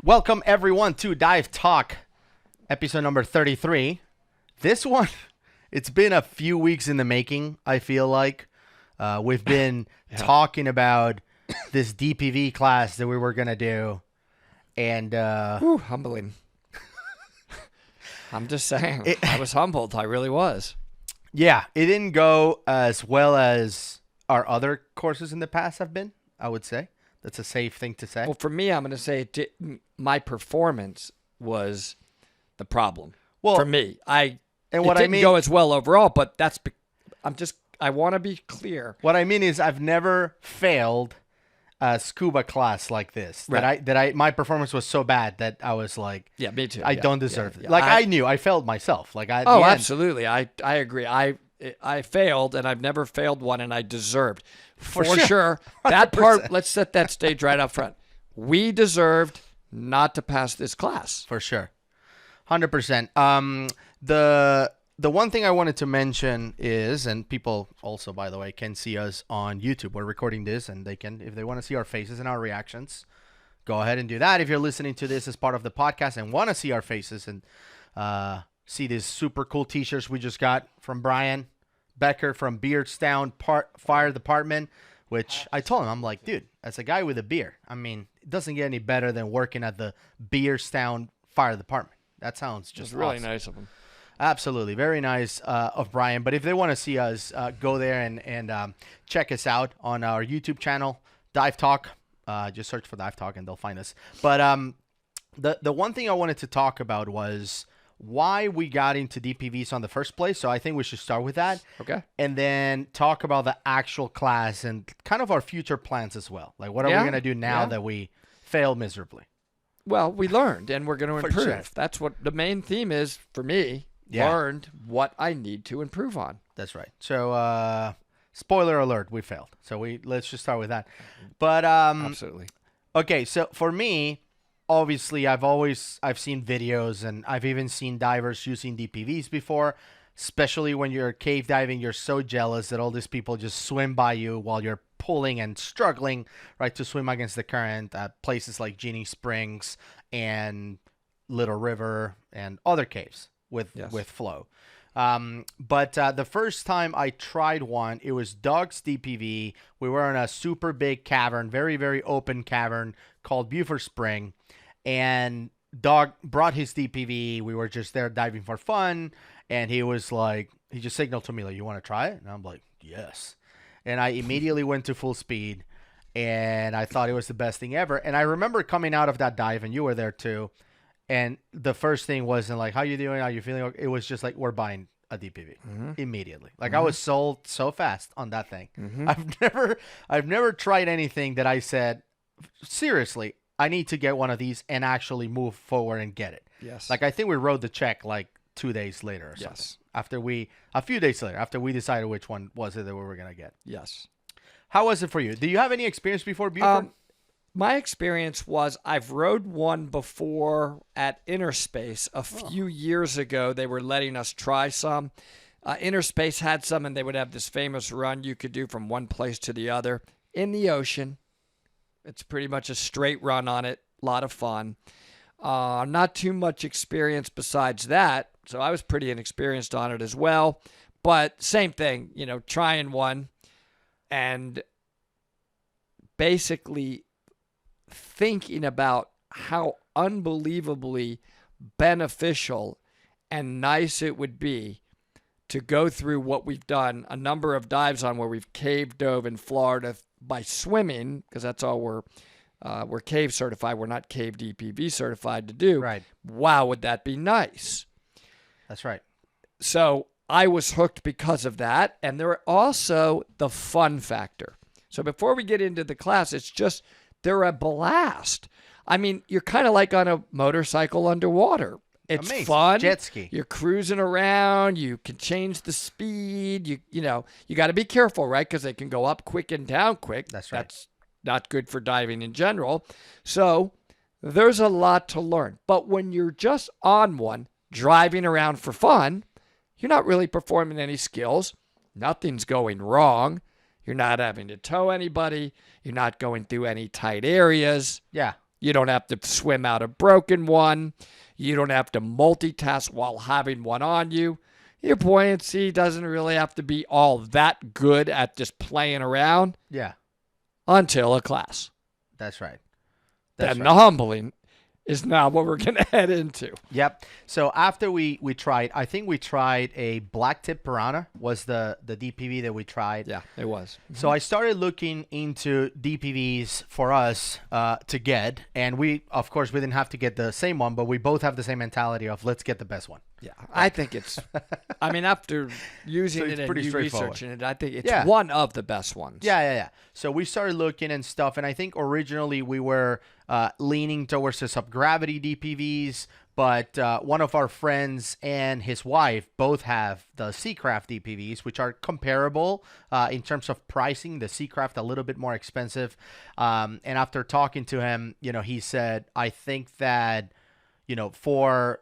Welcome, everyone, to Dive Talk, episode number 33. This one, it's been a few weeks in the making, I feel like. We've been talking about this DPV class that we were going to do. And humbling. I'm just saying. I was humbled. I really was. Yeah, it didn't go as well as our other courses in the past have been, I would say. That's a safe thing to say. Well, for me, I'm going to say my performance was the problem. Well, for me, it didn't go as well overall, but I want to be clear. What I mean is I've never failed a scuba class like this. Right. My performance was so bad that I was like, yeah, me too. I don't deserve it. Like I knew I failed myself. Absolutely. I agree. I failed, and I've never failed one, and I deserved. For sure. That part, let's set that stage right up front. We deserved not to pass this class. For sure. 100%. The one thing I wanted to mention is, and people also, by the way, can see us on YouTube. We're recording this, and they can, if they want to see our faces and our reactions, go ahead and do that. If you're listening to this as part of the podcast and want to see our faces and see these super cool t-shirts we just got from Brian Becker from Beardstown Fire Department, which I told him, I'm like, dude, as a guy with a beer, I mean, it doesn't get any better than working at the Beardstown Fire Department. That sounds just really awesome. Nice of him. Absolutely. Very nice of Brian. But if they want to see us, go there and check us out on our YouTube channel, Dive Talk. Just search for Dive Talk and they'll find us. But the one thing I wanted to talk about was why we got into DPVs on the first place. So I think we should start with that. Okay. And then talk about the actual class and kind of our future plans as well. Like, what are we going to do now that we failed miserably? Well, we learned, and we're going to improve. Sure. That's what the main theme is for me. Learned what I need to improve on. That's right. So, spoiler alert, we failed. So let's just start with that. But absolutely. Okay, so for me, obviously, I've seen videos and I've even seen divers using DPVs before, especially when you're cave diving. You're so jealous that all these people just swim by you while you're pulling and struggling, right, to swim against the current at places like Genie Springs and Little River and other caves with flow. But the first time I tried one, it was Doug's DPV. We were in a super big cavern, very, very open cavern called Buford Spring. And Doug brought his DPV. We were just there diving for fun. And he was like, he just signaled to me, like, you want to try it? And I'm like, yes. And I immediately went to full speed. And I thought it was the best thing ever. And I remember coming out of that dive, and you were there too. And the first thing wasn't like, how you doing? How you feeling? It was just like, we're buying a DPV immediately. Like I was sold so fast on that thing. I've never tried anything that I said, seriously, I need to get one of these and actually move forward and get it. Yes. Like I think we wrote the check like 2 days later or something. Yes. A few days later, after we decided which one was it that we were going to get. Yes. How was it for you? Do you have any experience before Buford? My experience was I've rode one before at Interspace a few years ago. They were letting us try some. Interspace had some, and they would have this famous run you could do from one place to the other in the ocean. It's pretty much a straight run on it. A lot of fun. Not too much experience besides that, so I was pretty inexperienced on it as well. But same thing, trying one and basically thinking about how unbelievably beneficial and nice it would be to go through what we've done a number of dives on where we've cave dove in Florida by swimming, because that's all we're cave certified. We're not cave DPV certified to do. Right. Wow, would that be nice? That's right. So I was hooked because of that. And there are also the fun factor. So before we get into the class, it's just they're a blast. I mean, you're kind of like on a motorcycle underwater. It's amazing. Fun. Jet ski. You're cruising around. You can change the speed. You got to be careful, right? Because they can go up quick and down quick. That's right. That's not good for diving in general. So there's a lot to learn. But when you're just on one, driving around for fun, you're not really performing any skills. Nothing's going wrong. You're not having to tow anybody. You're not going through any tight areas. Yeah. You don't have to swim out a broken one. You don't have to multitask while having one on you. Your buoyancy doesn't really have to be all that good at just playing around. Yeah. Until a class. That's right. Then the humbling is now what we're going to head into. Yep. So after we tried, I think we tried a black tip piranha was the DPV that we tried. Yeah, it was. So I started looking into DPVs for us to get, and we, of course, we didn't have to get the same one, but we both have the same mentality of let's get the best one. Yeah, I think it's, I mean, after using it and you researching it, I think it's one of the best ones. Yeah. So we started looking and stuff, and I think originally we were leaning towards the subgravity DPVs, but one of our friends and his wife both have the Seacraft DPVs, which are comparable in terms of pricing. The Seacraft a little bit more expensive, and after talking to him, he said, I think that, for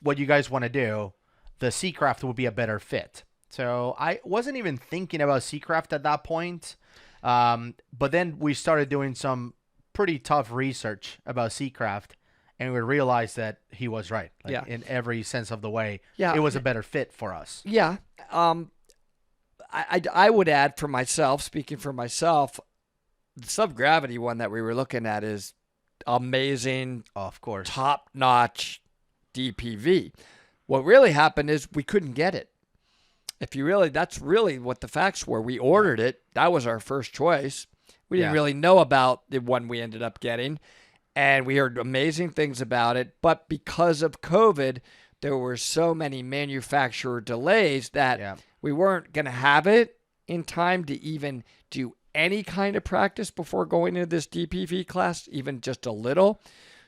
what you guys want to do, the Seacraft would be a better fit. So I wasn't even thinking about Seacraft at that point. But then we started doing some pretty tough research about Seacraft, and we realized that he was right. In every sense of the way, it was a better fit for us. Yeah. I would add for myself, speaking for myself, the subgravity one that we were looking at is amazing. Of course. Top-notch DPV. What really happened is we couldn't get it. That's really what the facts were. We ordered it. That was our first choice. We didn't really know about the one we ended up getting, and we heard amazing things about it. But because of COVID, there were so many manufacturer delays that we weren't going to have it in time to even do any kind of practice before going into this DPV class, even just a little.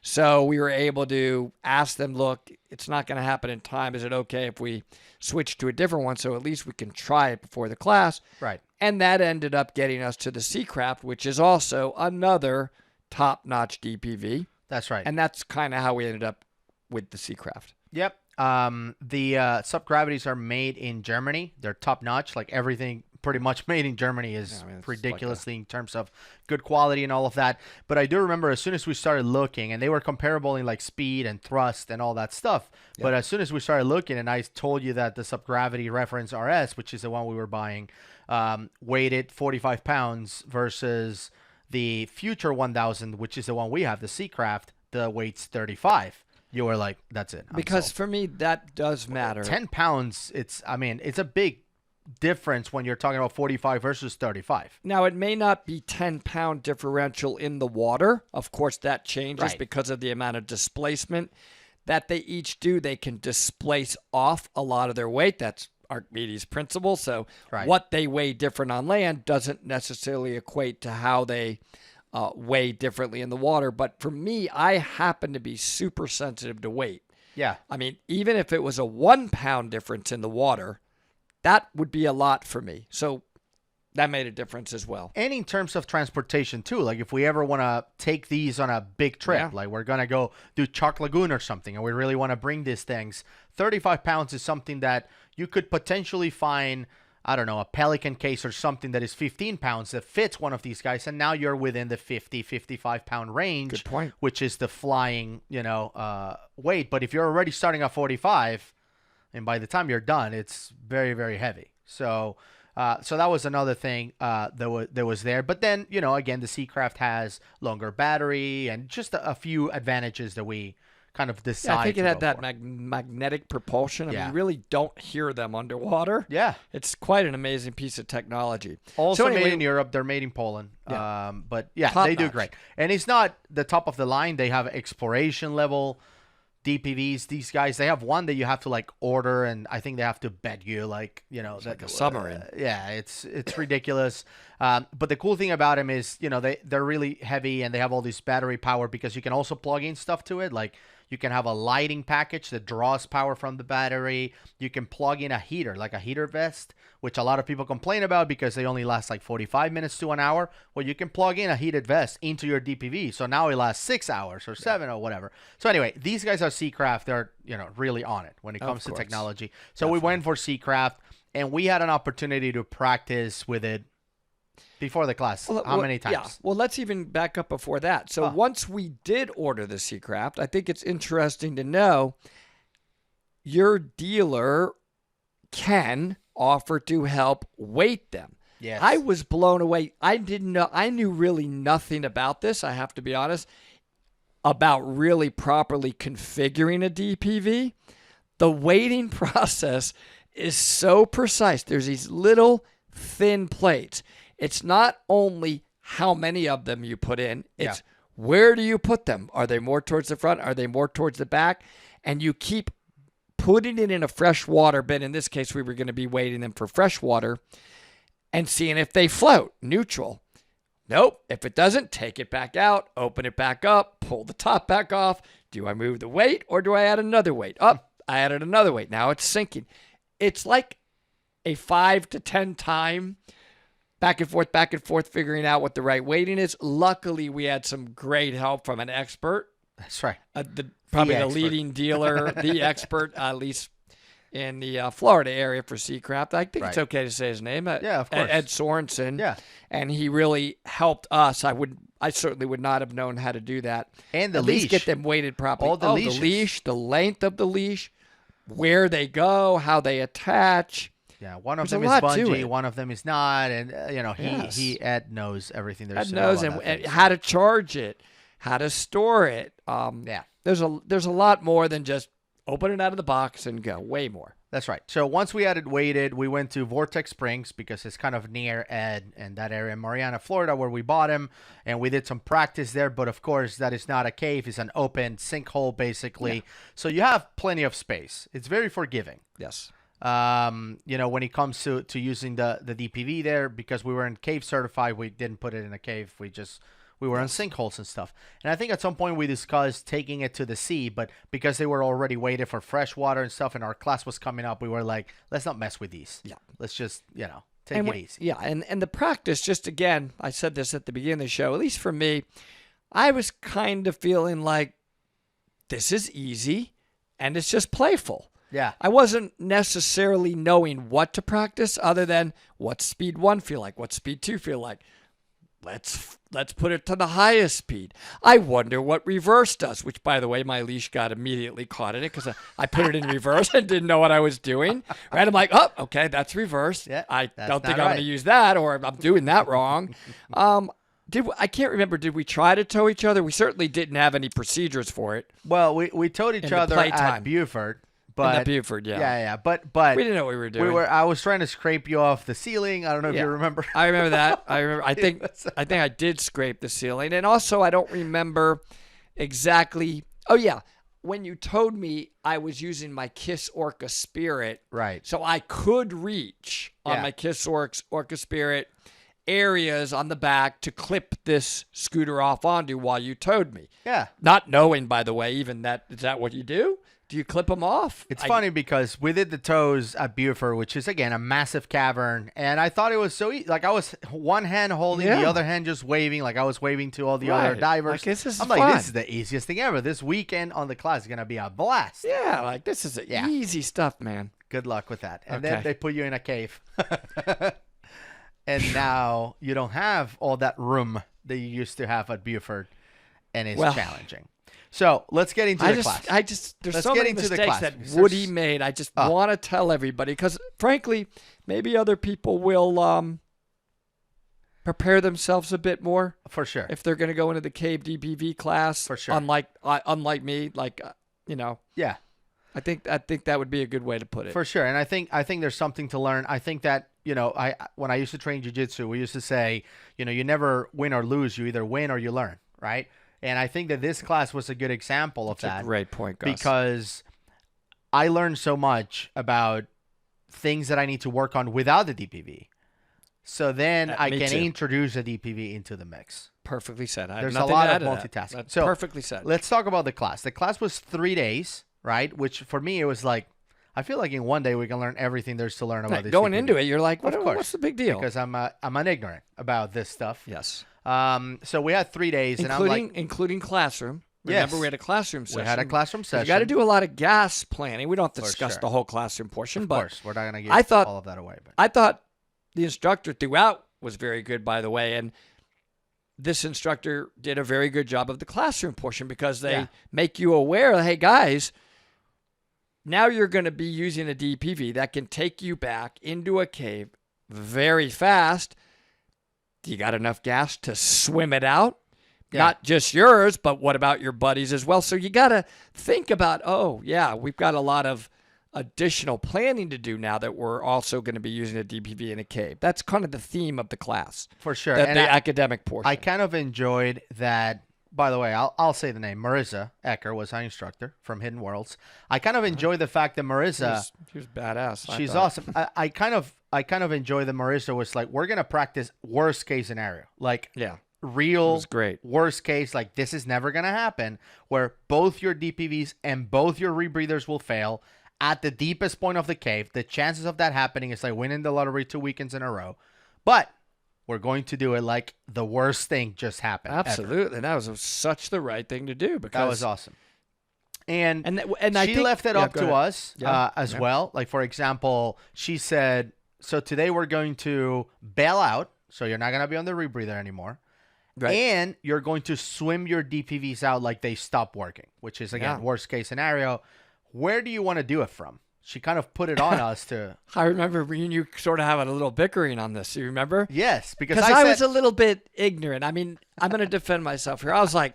So we were able to ask them, look, it's not going to happen in time. Is it okay if we switch to a different one so at least we can try it before the class? Right. And that ended up getting us to the Seacraft, which is also another top-notch DPV. That's right. And that's kind of how we ended up with the Seacraft. Yep. The subgravities are made in Germany. They're top-notch. Like everything pretty much made in Germany is ridiculously in terms of good quality and all of that. But I do remember as soon as we started looking, and they were comparable in like speed and thrust and all that stuff. Yep. But as soon as we started looking, and I told you that the subgravity reference RS, which is the one we were buying, weighted 45 pounds versus the Future 1000, which is the one we have, the Seacraft, the weight's 35. You were like, that's it. Because for me, that does matter. 10 pounds, it's a big difference when you're talking about 45 versus 35. Now, it may not be 10-pound differential in the water. Of course, that changes because of the amount of displacement that they each do. They can displace off a lot of their weight. That's Archimedes' principle. So what they weigh different on land doesn't necessarily equate to how they weigh differently in the water. But for me, I happen to be super sensitive to weight. Yeah. I mean, even if it was a 1-pound difference in the water, that would be a lot for me. So that made a difference as well. And in terms of transportation too, like if we ever want to take these on a big trip, like we're going to go do Chalk Lagoon or something, and we really want to bring these things, 35 pounds is something that you could potentially find, I don't know, a Pelican case or something that is 15 pounds that fits one of these guys. And now you're within the 50, 55 pound range, good point, which is the flying, weight. But if you're already starting at 45, and by the time you're done, it's very, very heavy. So that was another thing that was there. But then, again, the Seacraft has longer battery and just a few advantages that we kind of decided. I think it had that magnetic propulsion. I mean, you really don't hear them underwater. Yeah. It's quite an amazing piece of technology. Also made in Europe. They're made in Poland. Yeah. But they do great. And it's not the top of the line. They have exploration level DPVs. These guys, they have one that you have to order, and I think they have to bet you like a submarine. It's ridiculous. But the cool thing about them is they're really heavy, and they have all this battery power because you can also plug in stuff to it. Like you can have a lighting package that draws power from the battery. You can plug in a heater, like a heater vest, which a lot of people complain about because they only last like 45 minutes to an hour. Well, you can plug in a heated vest into your DPV. So now it lasts 6 hours or 7 or whatever. So anyway, these guys are Seacraft. They're, really on it when it comes to technology. So we went for Seacraft, and we had an opportunity to practice with it Before the class, how many times? Yeah. Well, let's even back up before that. So once we did order the Seacraft, I think it's interesting to know your dealer can offer to help weight them. Yes. I was blown away. I didn't know. I knew really nothing about this, I have to be honest, about really properly configuring a DPV. The weighting process is so precise. There's these little thin plates. It's not only how many of them you put in, it's where do you put them? Are they more towards the front? Are they more towards the back? And you keep putting it in a freshwater bin. In this case, we were going to be weighting them for freshwater and seeing if they float neutral. Nope. If it doesn't, take it back out, open it back up, pull the top back off. Do I move the weight or do I add another weight? I added another weight. Now it's sinking. It's like a 5 to 10 time back and forth, figuring out what the right weighting is. Luckily, we had some great help from an expert. That's right. Probably the leading dealer, the expert, at least in the Florida area for Seacraft. I think it's okay to say his name. Yeah, of course. Ed Sorensen. Yeah. And he really helped us. I certainly would not have known how to do that. And the At leash. least get them weighted properly. All the leashes. The leash, the length of the leash, where they go, how they attach. Yeah, one of There's them a is lot to bungee, it. one of them is not, and Ed knows everything there is Ed to know knows about and that. how to charge it, how to store it. There's a lot more than just open it out of the box and go. Way more. That's right. So once we had it weighted, we went to Vortex Springs because it's kind of near Ed and that area in Mariana, Florida, where we bought him, and we did some practice there. But of course, that is not a cave; it's an open sinkhole, basically. Yeah. So you have plenty of space. It's very forgiving. Yes. When it comes to using the DPV there, because we were in cave certified, we didn't put it in a cave. We were on sinkholes and stuff. And I think at some point we discussed taking it to the sea, but because they were already weighted for fresh water and stuff and our class was coming up, we were like, let's not mess with these. Yeah. Let's just, take it easy. Yeah, and the practice, just again, I said this at the beginning of the show, at least for me, I was kind of feeling like this is easy and it's just playful. Yeah. I wasn't necessarily knowing what to practice other than what's speed 1 feel like, what's speed 2 feel like. Let's put it to the highest speed. I wonder what reverse does, which, by the way, my leash got immediately caught in it because I put it in reverse and didn't know what I was doing. Right? I'm like, oh, okay, that's reverse. Yeah, I don't think not I'm going right. to use that, or I'm doing that wrong. I can't remember. Did we try to tow each other? We certainly didn't have any procedures for it. Well, we towed each In the other playtime. at Buford. In But the Buford, yeah. Yeah, but We didn't know what we were doing. I was trying to scrape you off the ceiling. I don't know if you remember. I remember that. I think I did scrape the ceiling, and also I don't remember exactly. Oh yeah, when you towed me, I was using my Kiss Orca Spirit, Right. so I could reach on my Kiss Orca Spirit areas on the back to clip this scooter off onto while you towed me. Yeah. Not knowing, by the way, even that is that what you do? Do you clip them off? It's funny because we did the tows at Buford, which is, again, a massive cavern. And I thought it was so easy. Like, I was one hand holding, the other hand just waving. Like, I was waving to all the other divers. Like, this is I'm fun. like, this is the easiest thing ever. This weekend on the class is going to be a blast. Yeah, like this is easy stuff, man. Good luck with that. And Okay. then they put you in a cave. And now you don't have all that room that you used to have at Buford. And it's challenging. So let's get into the class. There's Let's so get many into the mistakes class, that because Woody there's- made. I just want to tell everybody because, frankly, maybe other people will prepare themselves a bit more For sure. if they're going to go into the cave DPV class. For sure. Unlike me, Yeah. I think that would be a good way to put it. For sure. And I think there's something to learn. I think that, when I used to train jiu-jitsu, we used to say, you never win or lose. You either win or you learn, right? And I think that this class was a good example of that. That's a great point, Gus. Because I learned so much about things that I need to work on without the DPV. So then I me can too. introduce a DPV into the mix. Perfectly said. I have There's a nothing lot to of add to that. multitasking. That's So perfectly said. Let's talk about the class. The class was 3 days, right? Which for me, it was like, I feel like in one day we can learn everything there's to learn about Right, this. going DPV. into it, you're like, Of course. what's the big deal? Because I'm an ignorant about this stuff. Yes. So we had 3 days, and I'm like, including classroom. Yes. Remember, we had a classroom session. we had a classroom session. You got to do a lot of gas planning. We don't have to For discuss sure. the whole classroom portion, Of but course, we're not going to give I thought- all of that away. But I thought the instructor throughout was very good, by the way. And this instructor did a very good job of the classroom portion because they make you aware, hey, guys, now you're going to be using a DPV that can take you back into a cave very fast. Do you got enough gas to swim it out? Yeah. Not just yours, but what about your buddies as well? So you got to think about, we've got a lot of additional planning to do now that we're also going to be using a DPV in a cave. That's kind of the theme of the class. For sure. The academic portion. I kind of enjoyed that. By the way, I'll say the name. Marissa Ecker was our instructor from Hidden Worlds. I kind of enjoy the fact that Marissa... She was badass. She's awesome. I kind of enjoy that Marissa was like, we're going to practice worst case scenario. Like, real was great. Worst case, like this is never going to happen, where both your DPVs and both your rebreathers will fail at the deepest point of the cave. The chances of that happening is like winning the lottery 2 weekends in a row. But we're going to do it like the worst thing just happened. Absolutely. Ever. That was such the right thing to do. Because that was awesome. And I she think, left it up to us as Yeah. well. Like, for example, she said, so today we're going to bail out. So you're not going to be on the rebreather anymore. Right. And you're going to swim your DPVs out like they stop working, which is, again, worst case scenario. Where do you want to do it from? She kind of put it on us to... I remember me and you sort of having a little bickering on this. You remember? Yes, because I was a little bit ignorant. I mean, I'm going to defend myself here. I was like,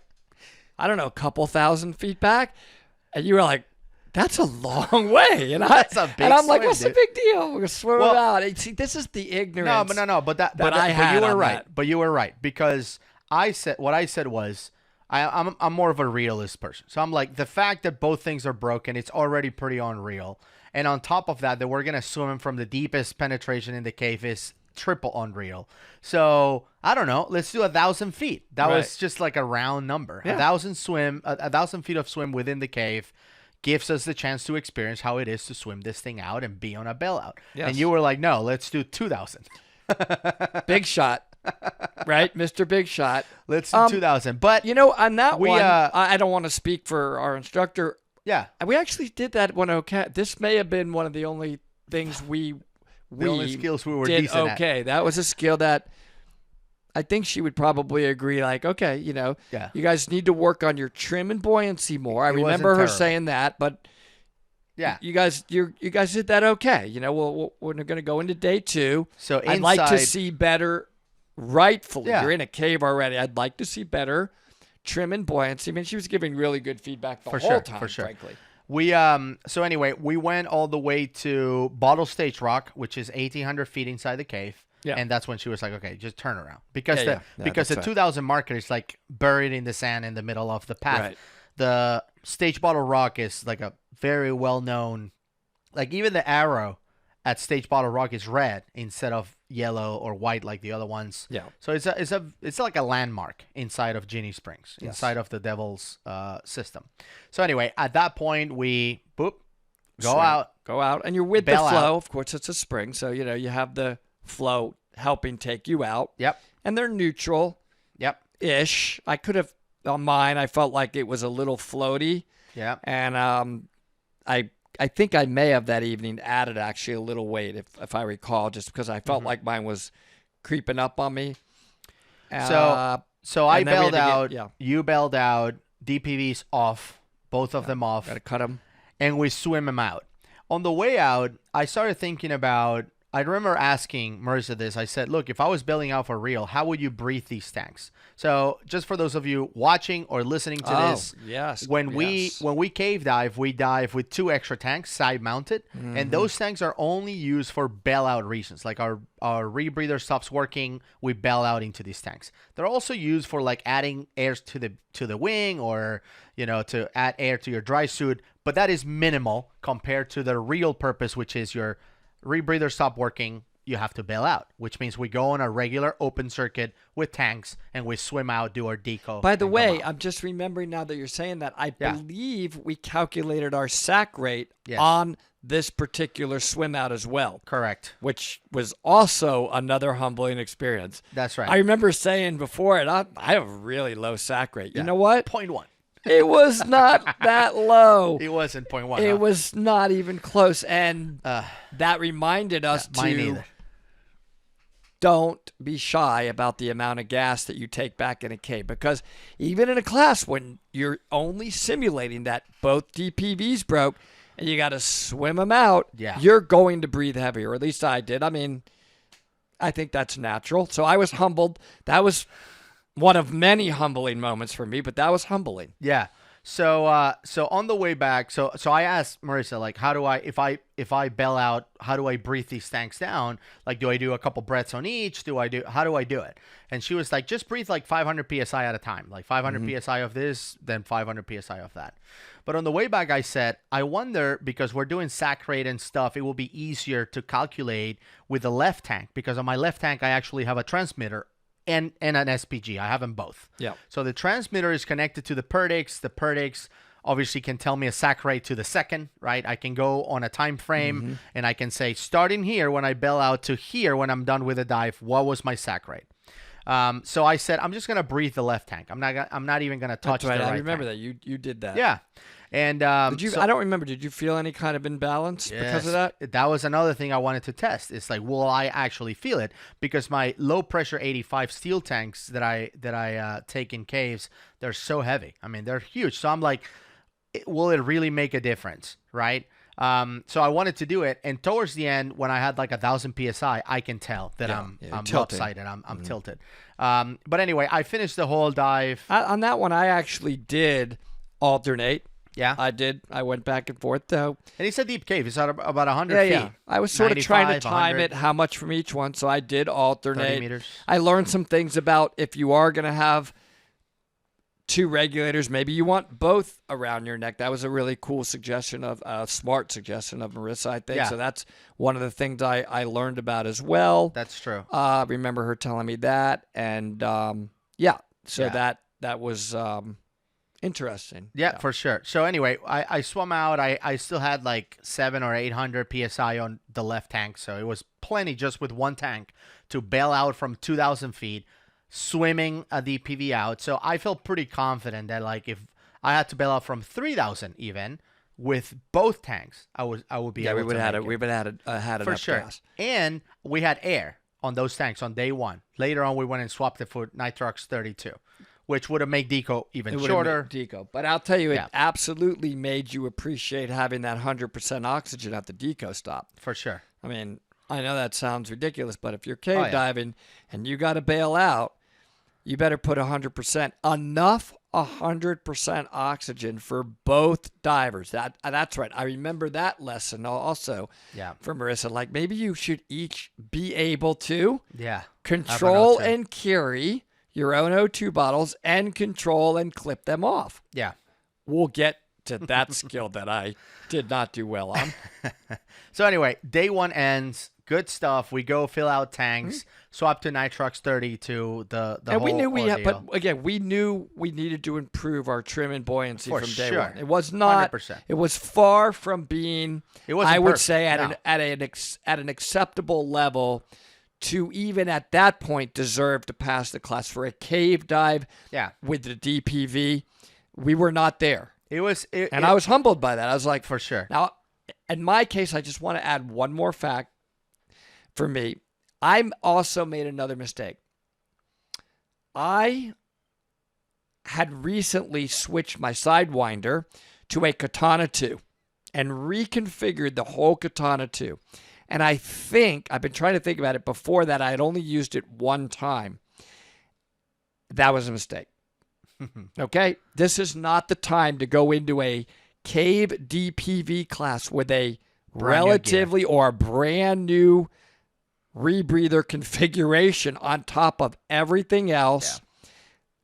I don't know, a couple thousand feet back. And you were like, that's a long way. And I'm like, what's the big deal? We're going to swim it out. See, this is the ignorance. No. But you were right. But you were right. Because what I said was, I'm more of a realist person. So I'm like, the fact that both things are broken, it's already pretty unreal. And on top of that we're going to swim from the deepest penetration in the cave is triple unreal. So I don't know. Let's do 1,000 feet. That was just like a round number. 1,000 feet of swim within the cave gives us the chance to experience how it is to swim this thing out and be on a bailout. Yes. And you were like, no, let's do 2,000. Big shot. Right, Mr. Big Shot. Let's do 2,000. But on that one, I don't want to speak for our instructor. Yeah, we actually did that one okay. This may have been one of the only things the only skills we were did decent okay. At. That was a skill that I think she would probably agree. Like, okay, you guys need to work on your trim and buoyancy more. I remember her saying that, but you guys did that okay. We're going to go into day 2. So I'd like to see better. Rightfully, you're in a cave already. I'd like to see better trim and buoyancy. I mean, she was giving really good feedback the whole time, frankly. We so anyway, we went all the way to Bottle Stage Rock, which is 1,800 feet inside the cave. Yeah. And that's when she was like, okay, just turn around. Because the 2,000 marker is like buried in the sand in the middle of the path. Right. The Stage Bottle Rock is like a very well-known, like even the arrow at Stage Bottle Rock is red instead of yellow or white like the other ones. Yeah. So it's like a landmark inside of Ginny Springs, inside of the Devil's system. So anyway, at that point we go out, and you're with the flow. Of course, it's a spring, so you have the flow helping take you out. Yep. And they're neutral. Yep. Ish. I could have on mine. I felt like it was a little floaty. Yeah. And I think I may have that evening added actually a little weight, if I recall, just because I felt like mine was creeping up on me. So I bailed out. You bailed out. DPVs off. Both of them off. Got to cut them. And we swim them out. On the way out, I started thinking about. I remember asking Marissa this. I said, look, if I was bailing out for real, how would you breathe these tanks? So just for those of you watching or listening to this, when we cave dive, we dive with 2 extra tanks side mounted. Mm-hmm. And those tanks are only used for bailout reasons. Like our rebreather stops working, we bail out into these tanks. They're also used for like adding air to the wing or, to add air to your dry suit. But that is minimal compared to the real purpose, which is your rebreather stop working, you have to bail out, which means we go on a regular open circuit with tanks and we swim out, do our deco. By the way, I'm just remembering now that you're saying that, I believe we calculated our sack rate on this particular swim out as well. Correct. Which was also another humbling experience. That's right. I remember saying before it, I have a really low sack rate. You know what? 0.1. It was not that low. It wasn't 0.1. It was not even close. And that reminded us mine either. don't be shy about the amount of gas that you take back in a cave, because even in a class when you're only simulating that both DPVs broke and you got to swim them out, you're going to breathe heavier, or at least I did. I mean, I think that's natural. So I was humbled. That was one of many humbling moments for me, but that was humbling. Yeah. So so on the way back, so I asked Marissa, like, how do I, if I bail out, how do I breathe these tanks down? Like, do I do a couple breaths on each? How do I do it? And she was like, just breathe like 500 PSI at a time, like 500 PSI of this, then 500 PSI of that. But on the way back, I said, I wonder, because we're doing sack rate and stuff, it will be easier to calculate with the left tank, because on my left tank, I actually have a transmitter and an SPG. I have them both. Yeah. So the transmitter is connected to the Perdix. The Perdix obviously can tell me a sack rate to the second, right? I can go on a time frame and I can say, starting here when I bail out to here when I'm done with a dive, what was my sack rate? So I said, I'm just gonna breathe the left tank. I'm not even gonna touch the right tank. I remember that you did that. Yeah. And did you? I don't remember. Did you feel any kind of imbalance because of that? That was another thing I wanted to test. It's like, will I actually feel it? Because my low pressure 85 steel tanks that I take in caves, they're so heavy. I mean, they're huge. So I'm like, will it really make a difference, right? So I wanted to do it, and towards the end, when I had like 1,000 PSI, I can tell that I'm lopsided. I'm tilted. But anyway, I finished the whole dive. On that one, I actually did alternate. Yeah, I did. I went back and forth though. And it's a deep cave. It's about 100 feet. Yeah. I was sort of trying to time it, how much from each one. So I did alternate. 30 meters. I learned some things about if you are going to have two regulators, maybe you want both around your neck. That was a really cool suggestion of smart suggestion of Marissa, I think. Yeah. So that's one of the things I learned about as well. That's true. I remember her telling me that, and that was interesting. Yeah, for sure. So anyway, I swam out. I still had like 700 or 800 PSI on the left tank. So it was plenty just with one tank to bail out from 2,000 feet, swimming a DPV out. So I felt pretty confident that like if I had to bail out from 3,000 even with both tanks, I would be able to make it. We would have had for enough sure. gas. And we had air on those tanks on day one. Later on, we went and swapped it for Nitrox 32. Which would have made deco even shorter. Deco. But I'll tell you, it absolutely made you appreciate having that 100% oxygen at the deco stop. For sure. I mean, I know that sounds ridiculous, but if you're cave diving and you got to bail out, you better put 100%, enough 100% oxygen for both divers. That's right. I remember that lesson also from Marissa. Like maybe you should each be able to control and carry your own O2 bottles and control and clip them off. Yeah. We'll get to that skill that I did not do well on. So anyway, day one ends. Good stuff. We go fill out tanks, swap to Nitrox 32, the and whole we knew ordeal. but again, we knew we needed to improve our trim and buoyancy For from day sure. one. It was not 100%. It was far from being, I would say, at an acceptable level to even at that point deserve to pass the class for a cave dive with the DPV. We were not there. I was humbled by that. I was like, for sure. Now, in my case, I just want to add one more fact for me. I also made another mistake. I had recently switched my Sidewinder to a Katana 2 and reconfigured the whole Katana 2. And I think, I've been trying to think about it, before that I had only used it one time. That was a mistake. Okay? This is not the time to go into a cave DPV class with a relatively or brand new rebreather configuration on top of everything else.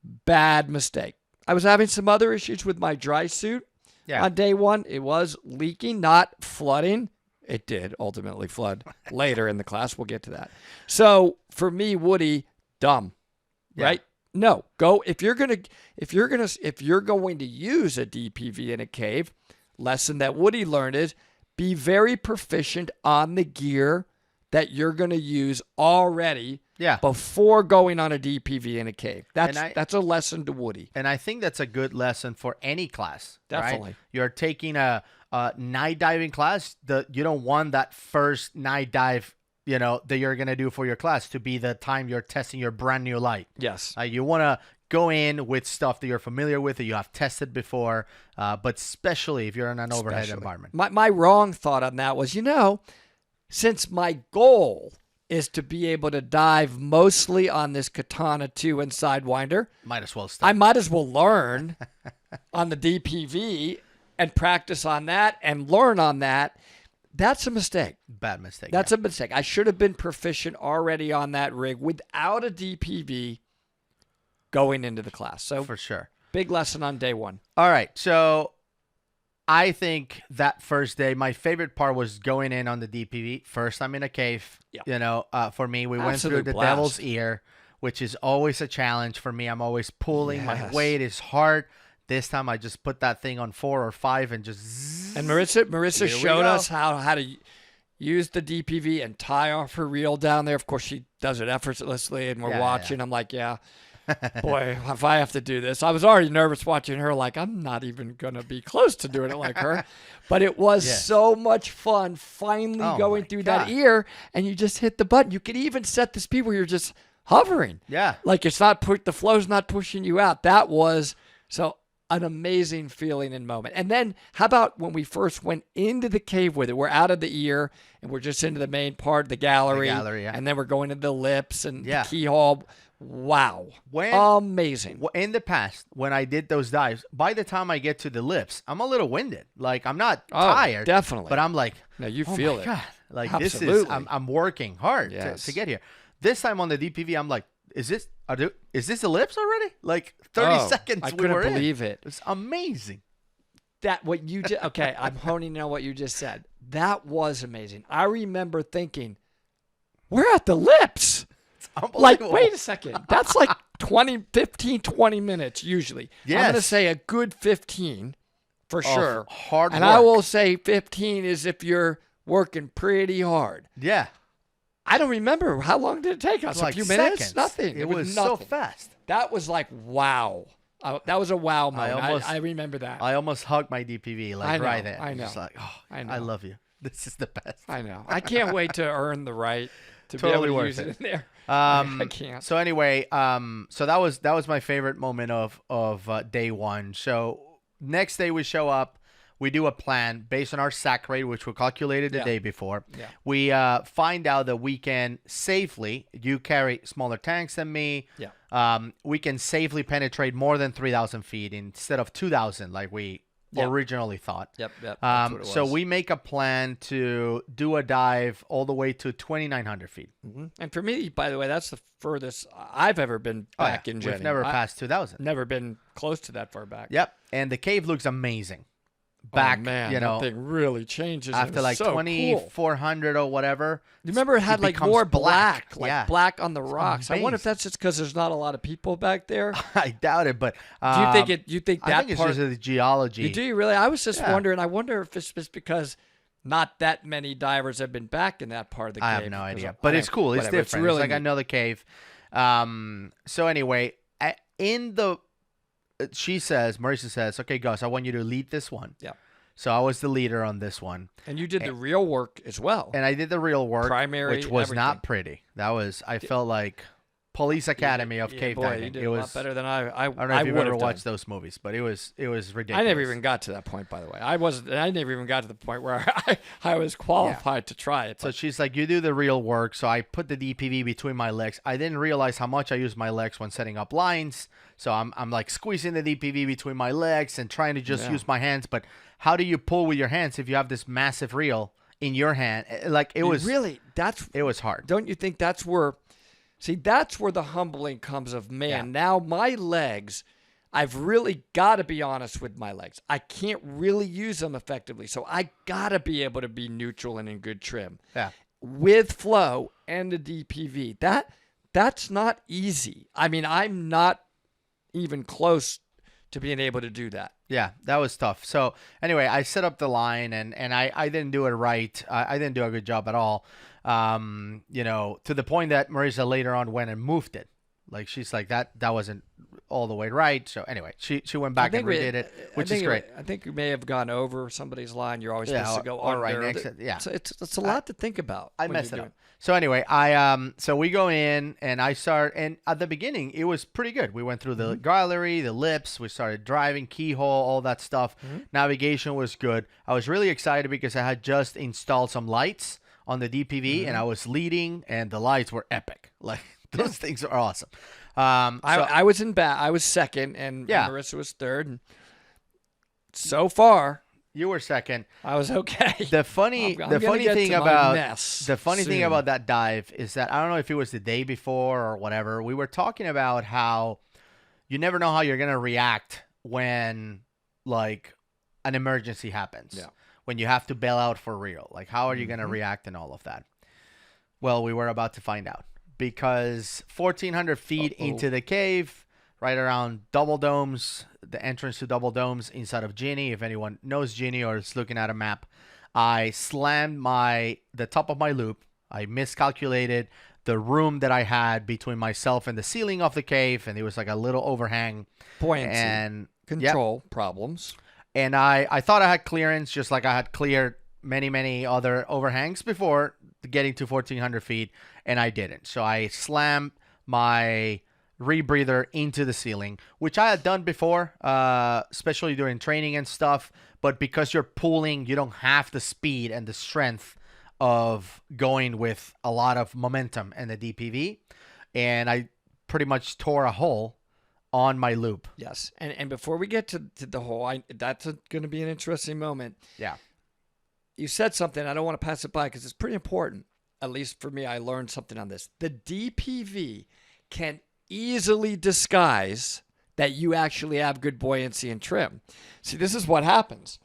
Bad mistake. I was having some other issues with my dry suit on day one. It was leaking, not flooding. It did ultimately flood later in the class. We'll get to that. So for me, Woody, dumb, right? No, go if you're going to use a DPV in a cave. Lesson that Woody learned is be very proficient on the gear that you're going to use already before going on a DPV in a cave. That's a lesson to Woody. And I think that's a good lesson for any class. Definitely. Right? You're taking a night diving class. You don't want that first night dive that you're going to do for your class to be the time you're testing your brand new light. Yes. You want to go in with stuff that you're familiar with, that you have tested before, but especially if you're in an overhead environment. My wrong thought on that was, since my goal is to be able to dive mostly on this Katana 2 and Sidewinder, Might as well start. I might as well learn on the DPV and practice on that and learn on that. That's a mistake. Bad mistake. That's a mistake. I should have been proficient already on that rig without a DPV going into the class. So for sure. Big lesson on day one. All right. So I think that first day, my favorite part was going in on the DPV. First, I'm in a cave. Yep. For me, we Absolute went through the blast. devil's ear, which is always a challenge for me. I'm always pulling. My Yes. weight is hard. This time, I just put that thing on 4 or 5 and just zzz. And Marissa Here we showed go. us how to use the DPV and tie off her reel down there. Of course, she does it effortlessly, and we're Yeah, watching. I'm like, yeah, boy, if I have to do this. I was already nervous watching her. Like, I'm not even going to be close to doing it like her. But it was Yes. so much fun finally Oh, going my through God. that ear, and you just hit the button. You could even set the speed where you're just hovering. Yeah. Like it's not the flow's not pushing you out. That was so an amazing feeling and moment. And then how about when we first went into the cave with it? We're out of the ear and we're just into the main part, the gallery. gallery, yeah. And then we're going to the lips and Yeah. the keyhole. Wow. When- Amazing. In the past, when I did those dives, by the time I get to the lips, I'm a little winded. Like, I'm not tired. Definitely. But I'm like, No, you oh feel my it. God. Like, Absolutely. this is, I'm working hard Yes. to get here. This time on the DPV, I'm like, is this the lips already? Like 30 seconds I we couldn't were in. believe it. It's amazing. That what you just okay, I'm honing in on what you just said. That was amazing. I remember thinking, we're at the lips. It's Like, unbelievable. wait a second. That's like 20 minutes usually. I'm going to Yes. say a good 15 for Of sure. hard and work. I will say 15 is if you're working pretty hard. Yeah. I don't remember. How long did it take us? Like a few minutes? seconds. Nothing. It was so nothing. fast. That was like, wow. That was a wow moment. I remember that. I almost hugged my DPV like I know, right there. I know. Just like, oh, I know. I love you. This is the best. I know. I can't wait to earn the right to Totally be able to worth use it in there. I can't. So anyway, so that was my favorite moment of day one. So next day we show up, we do a plan based on our sack rate, which we calculated the Yeah. day before. Yeah. We find out that we can safely. You carry smaller tanks than me. Yeah. We can safely penetrate more than 3,000 feet instead of 2,000 like we Yeah. originally thought. Yep. That's what it So was. we make a plan to do a dive all the way to 2,900 feet. Mhm. And for me, by the way, that's the furthest I've ever been back in Jenny. We've never passed 2,000. Never been close to that far back. Yep. And the cave looks amazing. Oh, Back, man, you know, that thing really changes. and after it's like so cool. 2,400 or whatever. You remember it had like becomes more black, like Yeah. black on the rocks. I wonder if amazing. that's just because there's not a lot of people back there. I doubt it, but Do you think it? You think that I think it's part? just the geology. Do you really? I was just Yeah. wondering. I wonder if it's just because not that many divers have been back in that part of the cave. I have no because idea, of- but I it's mean, cool. It's whatever. different. It's, really like neat. another cave. So anyway, Marissa says, okay, Gus, I want you to lead this one. Yeah. So I was the leader on this one. And you did the real work as well. And I did the real work, Primary, which was everything. not pretty. I felt like Police Academy of cave boy, diving. you did it a was lot better than I I don't know if you've would ever have watched done. those movies, but it was ridiculous. I never even got to that point, by the way. I never even got to the point where I was qualified to try it. So she's like, you do the real work. So I put the DPV between my legs. I didn't realize how much I used my legs when setting up lines. So I'm like squeezing the DPV between my legs and trying to just use my hands. But how do you pull with your hands if you have this massive reel in your hand? Like it was it was hard. Don't you think that's where the humbling comes of, man, now my legs, I've really got to be honest with my legs. I can't really use them effectively. So I got to be able to be neutral and in good trim. Yeah. With flow and the DPV. That's not easy. I mean, I'm not even close to being able to do that. Yeah, that was tough. So anyway, I set up the line and I didn't do it right. I didn't do a good job at all. To the point that Marissa later on went and moved it. Like she's like that wasn't all the way right. So anyway, she went back and redid it, which is great. I think you may have gone over somebody's line. You're always supposed to go or under. right next. Yeah, So it's a lot to think about. I messed it up. So anyway, so we go in and I start, and at the beginning it was pretty good. We went through the gallery, the lips, we started driving, keyhole, all that stuff. Navigation was good. I was really excited because I had just installed some lights on the DPV and I was leading, and the lights were epic. Like those things are awesome. I was I was second, and Marissa was third. And so far, you were second. I was okay. The funny thing about that dive is that I don't know if it was the day before or whatever. We were talking about how you never know how you're gonna react when like an emergency happens. Yeah. When you have to bail out for real. Like how are you gonna react and all of that? Well, we were about to find out because 1,400 feet into the cave, right around Double Domes, the entrance to Double Domes inside of Ginny. If anyone knows Ginny or is looking at a map, I slammed the top of my loop. I miscalculated the room that I had between myself and the ceiling of the cave, and it was like a little overhang. Buoyancy and control problems. And I thought I had clearance, just like I had cleared many other overhangs before getting to 1,400 feet, and I didn't. So I slammed my rebreather into the ceiling, which I had done before, especially during training and stuff. But because you're pulling, you don't have the speed and the strength of going with a lot of momentum in the DPV. And I pretty much tore a hole on my loop. Yes. And before we get to the hole, that's going to be an interesting moment. Yeah. You said something. I don't want to pass it by because it's pretty important. At least for me, I learned something on this. The DPV can easily disguise that you actually have good buoyancy and trim. See, this is what happens.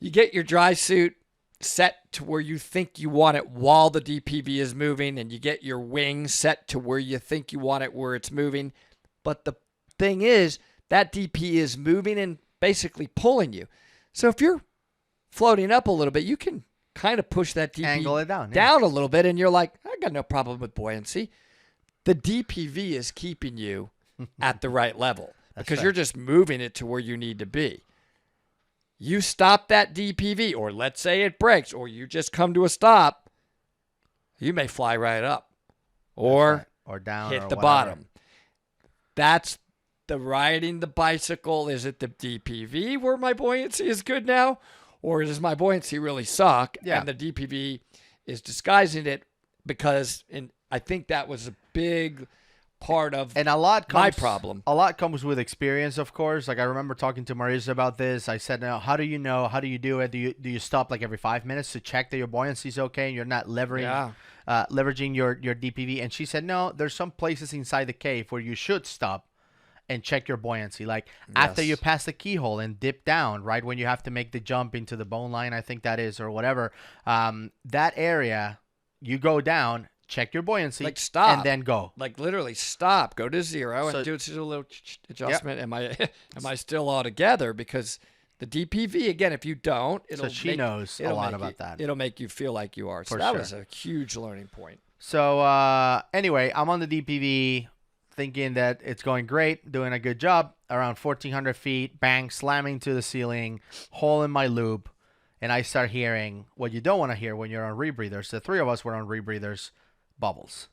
You get your dry suit set to where you think you want it while the DPV is moving, and you get your wing set to where you think you want it where it's moving. But the thing is, that DP is moving and basically pulling you. So if you're floating up a little bit, you can kind of push that DP angle it down a little bit, and you're like, I got no problem with buoyancy. The DPV is keeping you at the right level because you're just moving it to where you need to be. You stop that DPV, or let's say it breaks, or you just come to a stop, you may fly right up or down hit or the whatever. bottom. That's the riding the bicycle. Is it the DPV where my buoyancy is good now? Or does my buoyancy really suck? Yeah. And the DPV is disguising it because, and I think that was a big part of my problem. A lot comes with experience, of course. Like I remember talking to Marisa about this. I said, "Now, how do you know? How do you do it? Do you stop like every 5 minutes to check that your buoyancy is okay and you're not leveraging your DPV?" And she said, "No, there's some places inside the cave where you should stop and check your buoyancy. Like after you pass the keyhole and dip down, right when you have to make the jump into the bone line, I think that is, or whatever. That area, you go down." Check your buoyancy, like stop, and then go. Like literally stop, go to zero, and do a little adjustment. Yep. Am I still all together? Because the DPV, again, if you don't, she knows a lot about that. It'll make you feel like you are. So that was a huge learning point. So anyway, I'm on the DPV, thinking that it's going great, doing a good job. Around 1,400 feet, bang, slamming to the ceiling, hole in my loop, and I start hearing what you don't want to hear when you're on rebreathers. The three of us were on rebreathers. Bubbles.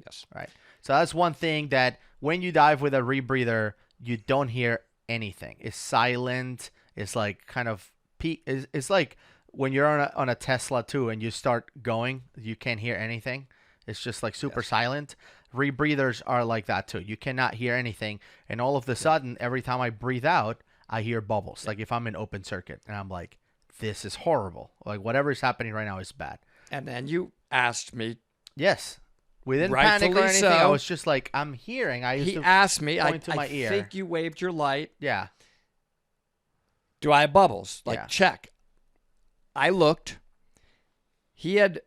Yes. Right. So that's one thing that when you dive with a rebreather, you don't hear anything. It's silent. It's like kind of it's like when you're on a Tesla too and you start going, you can't hear anything. It's just like super silent. Rebreathers are like that too. You cannot hear anything, and all of a sudden, every time I breathe out, I hear bubbles. Like if I'm in open circuit, and I'm like, this is horrible. Like whatever is happening right now is bad. And then you asked me. Yes. We didn't panic or anything. So. I was just like, I'm hearing. He asked me. I ear. think you waved your light. Yeah. Do I have bubbles? Check. I looked. He had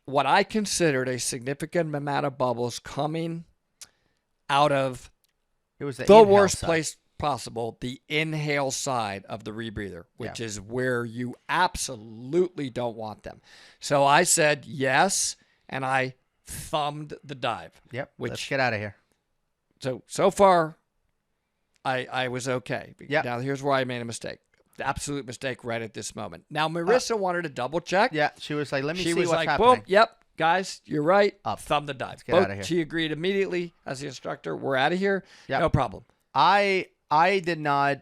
what I considered a significant amount of bubbles coming out of the worst place possible, the inhale side of the rebreather, which is where you absolutely don't want them. So I said yes. And I thumbed the dive. Yep. Let's get out of here. So far, I was okay. Yep. Now here's where I made a mistake. The absolute mistake right at this moment. Now Marissa wanted to double check. Yeah, she was like, let me She see was what's like, happening. boom, yep, guys, you're right. Up. Thumb the dive. Get out of here. She agreed immediately as the instructor. We're out of here. Yep. No problem. I did not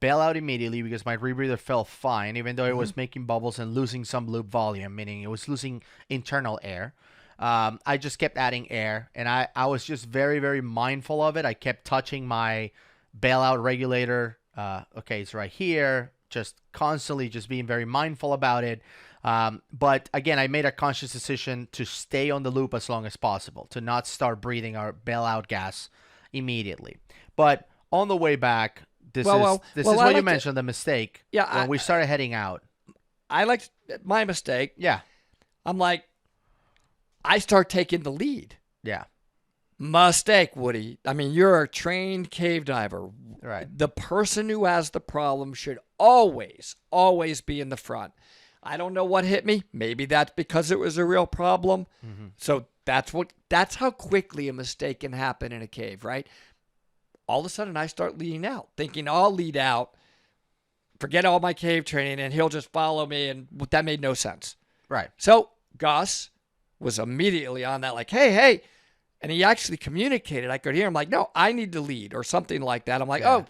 bail out immediately because my rebreather felt fine, even though it was making bubbles and losing some loop volume, meaning it was losing internal air. I just kept adding air, and I was just very, very mindful of it. I kept touching my bailout regulator. Okay, it's right here. Just constantly just being very mindful about it. But again, I made a conscious decision to stay on the loop as long as possible, to not start breathing our bailout gas immediately. But on the way back, this is what you mentioned, the mistake. Yeah, when we started heading out. I liked my mistake. Yeah. I'm like, I start taking the lead. Yeah. Mistake, Woody. I mean, you're a trained cave diver. Right. The person who has the problem should always be in the front. I don't know what hit me. Maybe that's because it was a real problem. So that's how quickly a mistake can happen in a cave, right? All of a sudden I start leading out, thinking I'll lead out, forget all my cave training, and he'll just follow me, and that made no sense. Right. So Gus was immediately on that, like, hey, and he actually communicated. I could hear him like, no, I need to lead or something like that. I'm like, Yeah. oh,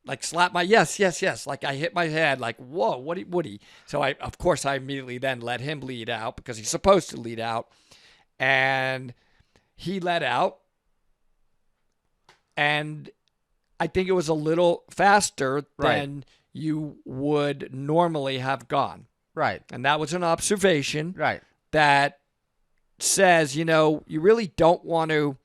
like slap my yes. Like I hit my head like, whoa, Woody. So of course I immediately then let him lead out because he's supposed to lead out. And he led out. And I think it was a little faster than you would normally have gone. Right. And that was an observation Right. that says, you really don't want to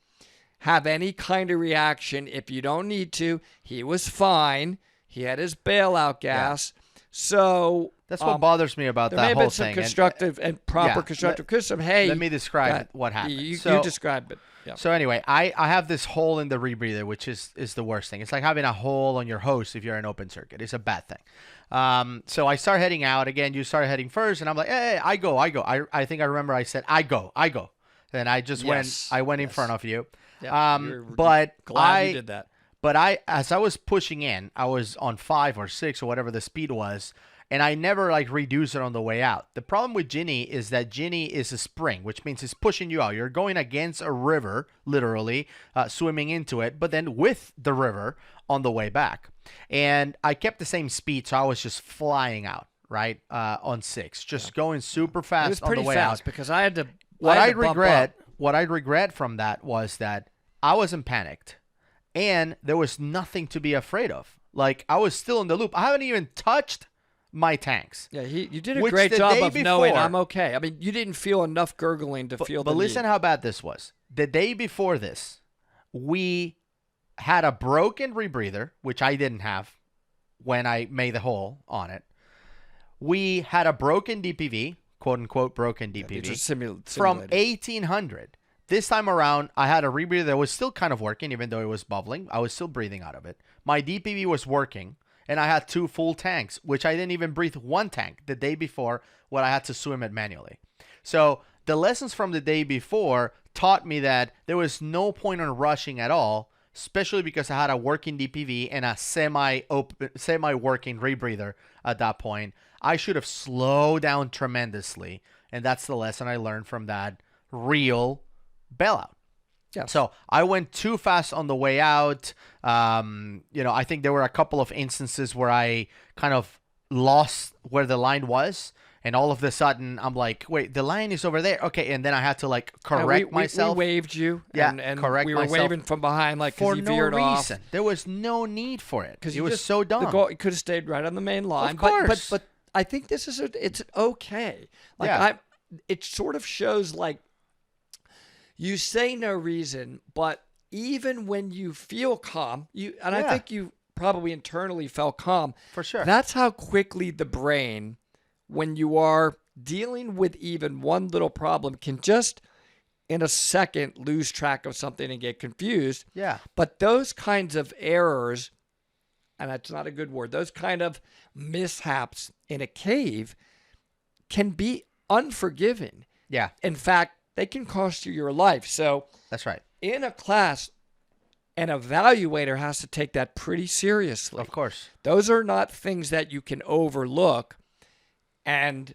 have any kind of reaction if you don't need to. He was fine. He had his bailout gas. So that's what bothers me about there that may have whole been some thing. constructive and proper constructive criticism. Hey, let me describe what happened. You So- describe it. Yeah. So anyway, I have this hole in the rebreather, which is the worst thing. It's like having a hole on your hose if you're in open circuit. It's a bad thing. So I start heading out. Again, you start heading first, and I'm like, hey, I go. I think I remember I said, I go. Then I just went in front of you. Yeah, but glad you did that. But as I was pushing in, I was on 5 or 6 or whatever the speed was, and I never reduced it on the way out. The problem with Ginny is that Ginny is a spring, which means it's pushing you out. You're going against a river, literally, swimming into it, but then with the river on the way back. And I kept the same speed, so I was just flying out, right, on 6, just going super fast It was on the pretty way fast out. because I had to. What I I had to bump regret, up. what I regret from that was that I wasn't panicked, and there was nothing to be afraid of. Like, I was still in the loop. I haven't even touched my tanks. Yeah, you did a Which great the job day of knowing before- I'm okay. I mean, you didn't feel enough gurgling to feel the But listen need. how bad this was. The day before this, we had a broken rebreather, which I didn't have when I made the hole on it. We had a broken DPV, quote unquote broken DPV, These are from simulated. 1800. This time around, I had a rebreather that was still kind of working, even though it was bubbling. I was still breathing out of it. My DPV was working, and I had 2 full tanks, which I didn't even breathe 1 tank the day before when I had to swim it manually. So the lessons from the day before taught me that there was no point in rushing at all, especially because I had a working DPV and a semi-working rebreather at that point. I should have slowed down tremendously, and that's the lesson I learned from that real bailout. Yeah. So I went too fast on the way out. I think there were a couple of instances where I kind of lost where the line was, and all of a sudden I'm like, wait, the line is over there. Okay, and then I had to correct myself. We waved you. Yeah, and correct we were myself waving from behind for because you no veered off. reason. There was no need for it because it was just, so dumb. The goal, it could have stayed right on the main line. Of course. But I think this is it's okay. It sort of shows you say no reason, but even when you feel calm, I think you probably internally felt calm. For sure. That's how quickly the brain, when you are dealing with even one little problem, can just in a second lose track of something and get confused. Yeah. But those kinds of errors, and that's not a good word, those kind of mishaps in a cave can be unforgiving. Yeah. In fact, they can cost you your life. So That's right. in a class, an evaluator has to take that pretty seriously. Of course. Those are not things that you can overlook and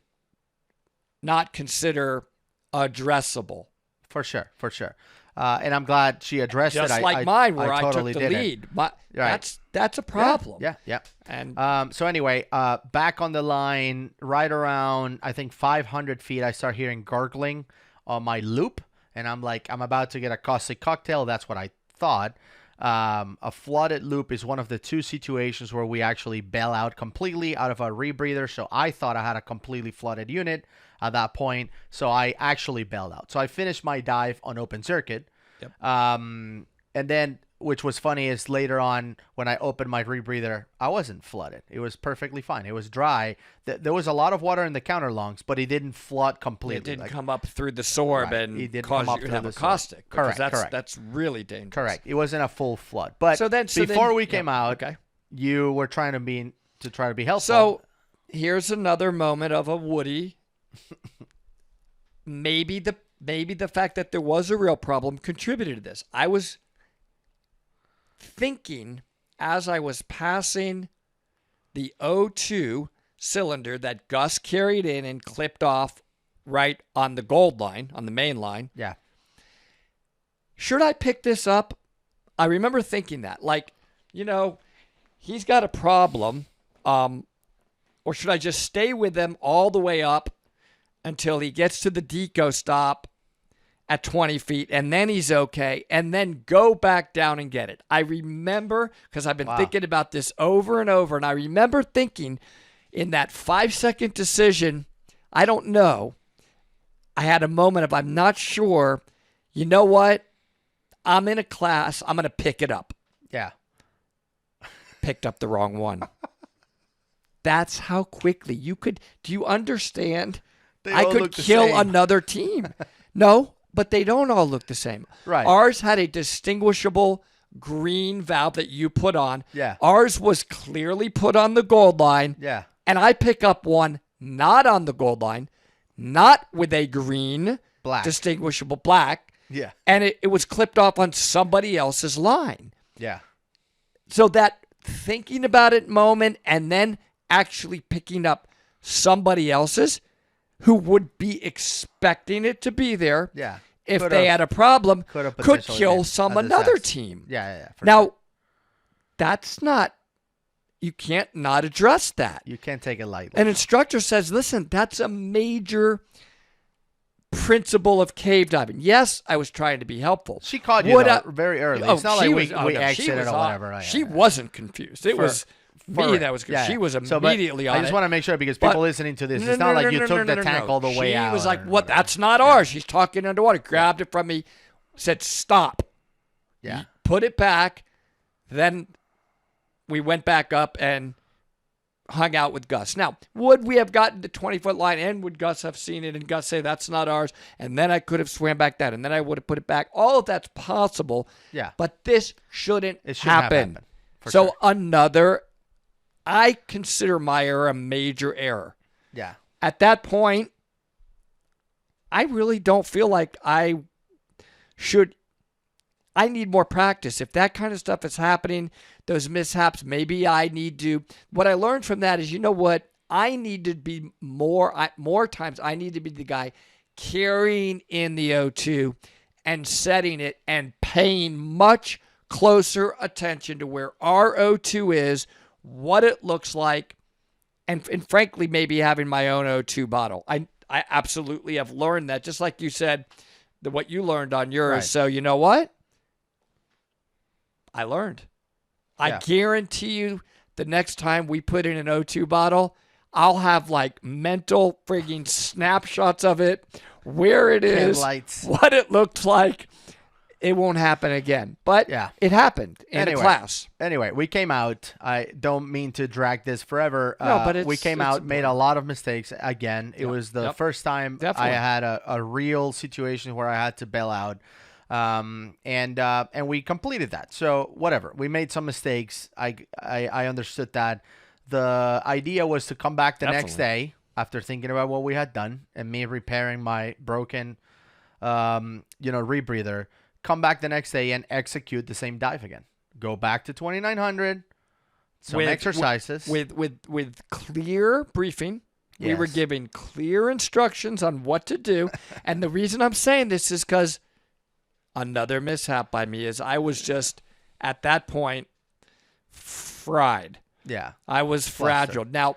not consider addressable. For sure. And I'm glad she addressed it. Just like mine, where I totally took the lead. Right. That's a problem. Yeah. And so anyway, back on the line, right around, I think 500 feet, I start hearing gurgling on my loop. And I'm like, I'm about to get a caustic cocktail. That's what I thought. A flooded loop is one of the 2 situations where we actually bail out completely out of our rebreather. So I thought I had a completely flooded unit at that point. So I actually bailed out. So I finished my dive on open circuit. Yep. And then, which was funny, is later on when I opened my rebreather, I wasn't flooded. It was perfectly fine. It was dry. There was a lot of water in the counter lungs, but it didn't flood completely. It didn't come up through the sorb and cause you to have a caustic. Correct. That's really dangerous. Correct. It wasn't a full flood. But before we came out, you were trying to be helpful. So here's another moment of a Woody. Maybe the fact that there was a real problem contributed to this. I was thinking as I was passing the O2 cylinder that Gus carried in and clipped off right on the gold line, on the main line. Yeah. Should I pick this up? I remember thinking that. Like, he's got a problem. Or should I just stay with him all the way up until he gets to the deco stop at 20 feet, and then he's okay, and then go back down and get it? I remember, because I've been thinking about this over and over, and I remember thinking in that 5-second decision, I don't know, I had a moment of I'm not sure, you know what? I'm in a class, I'm going to pick it up. Yeah. Picked up the wrong one. That's how quickly you could, do you understand? I could kill another team. No, but they don't all look the same. Right. Ours had a distinguishable green valve that you put on. Yeah. Ours was clearly put on the gold line. Yeah. And I pick up one not on the gold line, not with a green, distinguishable black. Yeah. And it was clipped off on somebody else's line. Yeah. So that thinking about it moment and then actually picking up somebody else's who would be expecting it to be there. Yeah. If they had a problem, could kill another team. Yeah. Now, that's not, you can't not address that. You can't take it lightly. An instructor says, listen, that's a major principle of cave diving. Yes, I was trying to be helpful. She caught you very early. It's not like we exited or whatever. She wasn't confused. It was me that was confused. She was immediately on it. I just want to make sure, because people listening to this, it's not like you took the tank all the way out. She was like, what? That's not ours. She's talking underwater. Grabbed it from me, said, stop. Yeah. Put it back. Then we went back up and hung out with Gus. Now, would we have gotten the 20-foot line, and would Gus have seen it and Gus say, that's not ours? And then I could have swam back that, and then I would have put it back. All of that's possible. Yeah. But this shouldn't happen. Have happened, so sure. I consider my error a major error. Yeah. At that point, I really don't feel like I need more practice. If that kind of stuff is happening, those mishaps, maybe I need to. What I learned from that is, you know what? I need to be more times, I need to be the guy carrying in the O2 and setting it and paying much closer attention to where our O2 is, what it looks like, and frankly, maybe having my own O2 bottle. I absolutely have learned that, just like you said, what you learned on yours. Right. So you know what? I learned. I guarantee you the next time we put in an O2 bottle, I'll have like mental frigging snapshots of it, where it is, what it looked like. It won't happen again. But it happened in a class. Anyway, we came out. I don't mean to drag this forever. No, but we came out, made a lot of mistakes. Again, it was the first time I had a real situation where I had to bail out. And we completed that. So whatever. We made some mistakes. I understood that. The idea was to come back the next day after thinking about what we had done and me repairing my broken rebreather, come back the next day and execute the same dive again. Go back to 2900, some exercises. With clear briefing. We were Yes. given clear instructions on what to do. And the reason I'm saying this is because another mishap by me is I was just, at that point, fried. Yeah. I was fragile. Now,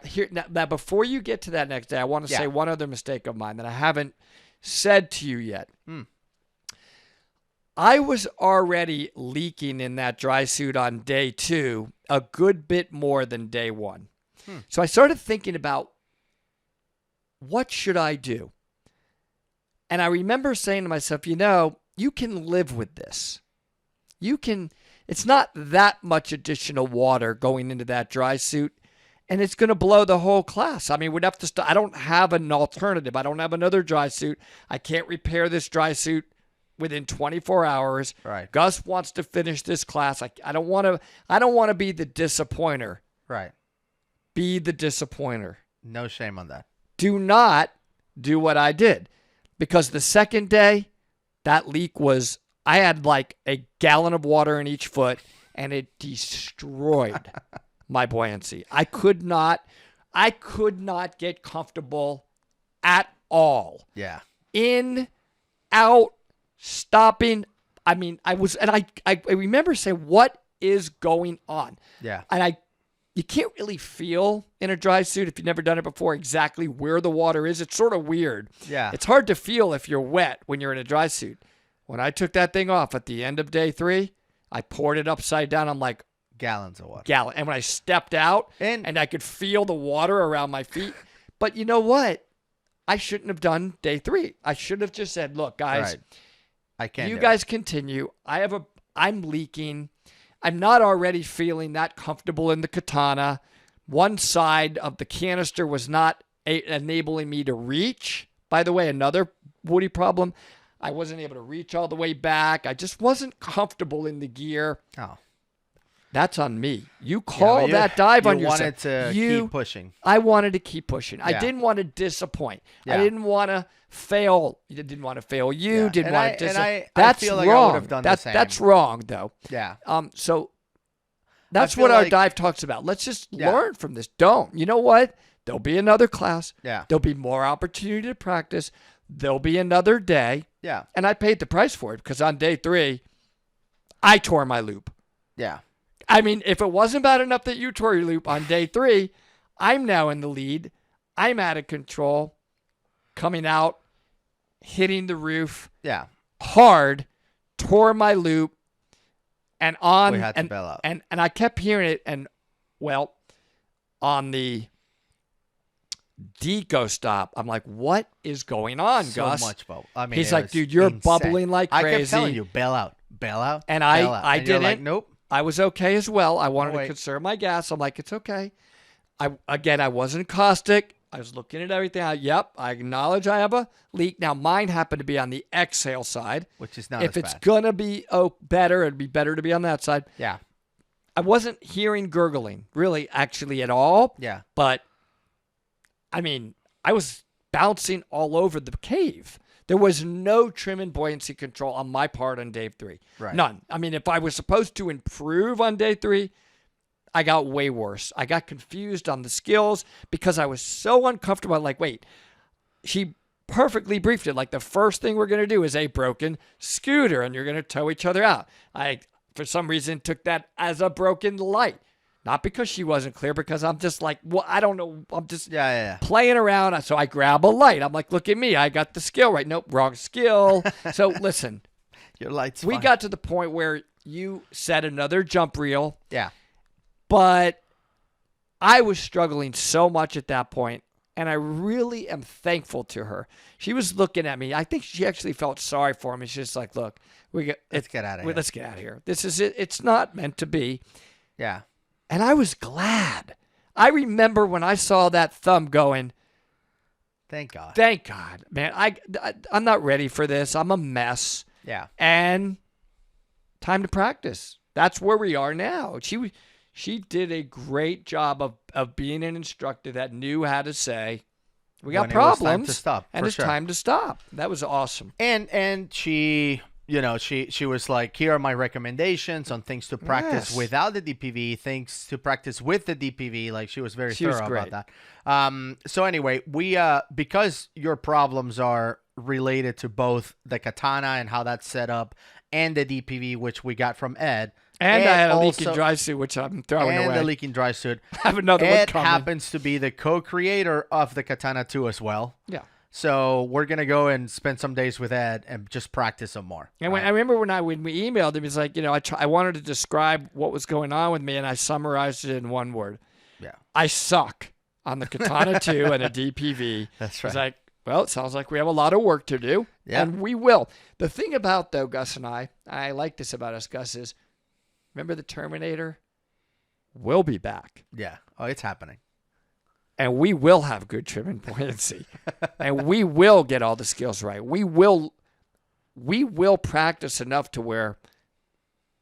before you get to that next day, I want to Yeah. say one other mistake of mine that I haven't said to you yet. I was already leaking in that dry suit on day 2 a good bit more than day 1. So I started thinking about, what should I do? And I remember saying to myself, you can live with this. It's not that much additional water going into that dry suit, and it's going to blow the whole class. I mean, we'd have to I don't have an alternative. I don't have another dry suit. I can't repair this dry suit within 24 hours. Right. Gus wants to finish this class. I don't want to be the disappointer. Right. Be the disappointer. No shame on that. Do not do what I did, because the second day, that leak was, I had like a gallon of water in each foot, and it destroyed my buoyancy. I could not get comfortable at all. Yeah. In, out, stopping. I mean, I remember saying, what is going on? Yeah. And you can't really feel in a dry suit, if you've never done it before, exactly where the water is. It's sort of weird. Yeah. It's hard to feel if you're wet when you're in a dry suit. When I took that thing off at the end of day 3, I poured it upside down. I'm like, Gallons of water. gallon. And when I stepped out and I could feel the water around my feet. But you know what? I shouldn't have done day 3. I should have just said, look, guys, Right. I can't. you do guys continue. I'm leaking. I'm not already feeling that comfortable in the katana. One side of the canister was not enabling me to reach. By the way, another Woody problem. I wasn't able to reach all the way back. I just wasn't comfortable in the gear. Oh. That's on me. You call that dive on yourself. You wanted to keep pushing. I wanted to keep pushing. I Yeah. didn't want to disappoint. Yeah. I didn't want to fail. You didn't want to fail you. Yeah. Didn't And want to disappoint. I That's feel like wrong. I would have done the same. That's wrong, though. Yeah. So that's feel what our like- dive talks about. Let's just learn from this. Don't. You know what? There'll be another class. Yeah. There'll be more opportunity to practice. There'll be another day. Yeah. And I paid the price for it, because on day 3, I tore my loop. Yeah. I mean, if it wasn't bad enough that you tore your loop on day 3, I'm now in the lead. I'm out of control, coming out, hitting the roof Yeah. hard, tore my loop, and on We had to bail out. and I kept hearing it, and well, on the deco stop, I'm like, what is going on, So Gus? much bubble. I mean, He's it like, was dude, you're insane. bubbling like I crazy. kept telling you, bail out, bail out. And bail out. I And you're like, didn't. nope. I was okay as well. I wanted to wait. conserve my gas. I'm like, it's okay. I wasn't caustic. I was looking at everything. Yep, I acknowledge I have a leak. Now, mine happened to be on the exhale side. Which is not If as it's bad. going to be better, it'd be better to be on that side. Yeah. I wasn't hearing gurgling, really, actually, at all. Yeah. But, I mean, I was bouncing all over the cave. There was no trim and buoyancy control on my part on day 3. Right. None. I mean, if I was supposed to improve on day 3, I got way worse. I got confused on the skills because I was so uncomfortable. I'm like, wait, she perfectly briefed it. Like, the first thing we're going to do is a broken scooter, and you're going to tow each other out. I, for some reason, took that as a broken light. Not because she wasn't clear, because I'm just like, well, I don't know. I'm just Yeah. playing around. So I grab a light. I'm like, look at me. I got the skill right. Nope, wrong skill. So listen, Your light's we fine. got to the point where you set another jump reel, Yeah. but I was struggling so much at that point, and I really am thankful to her. She was looking at me. I think she actually felt sorry for me. She's just like, look, Let's get out of here. Let's get out of here. This is it. It's not meant to be. Yeah. And I was glad. I remember when I saw that thumb going, Thank God. thank God, man. I'm not ready for this. I'm a mess. Yeah. And time to practice. That's where we are now. She did a great job of being an instructor that knew how to say, we got When it was time problems, to stop, and for it's sure. time to stop. That was awesome. And she she was like, here are my recommendations on things to practice Yes. without the DPV, things to practice with the DPV. Like, she was very She was thorough great. about that. So anyway, we because your problems are related to both the katana and how that's set up and the DPV, which we got from Ed. And I had a leaking also- dry suit, which I'm throwing and away. the leaking dry suit. I have another one Ed coming. happens to be the co-creator of the Katana 2 as well. Yeah. So we're going to go and spend some days with Ed and just practice some more. And when, I remember when we emailed him, he's like, I wanted to describe what was going on with me, and I summarized it in one word. Yeah. I suck on the Katana 2 and a DPV. That's right. He's like, well, it sounds like we have a lot of work to do, Yeah. and we will. The thing about, though, Gus and I like this about us, Gus, is remember the Terminator? We'll be back. Yeah. Oh, it's happening. And we will have good trim and buoyancy. And we will get all the skills right. We will practice enough to where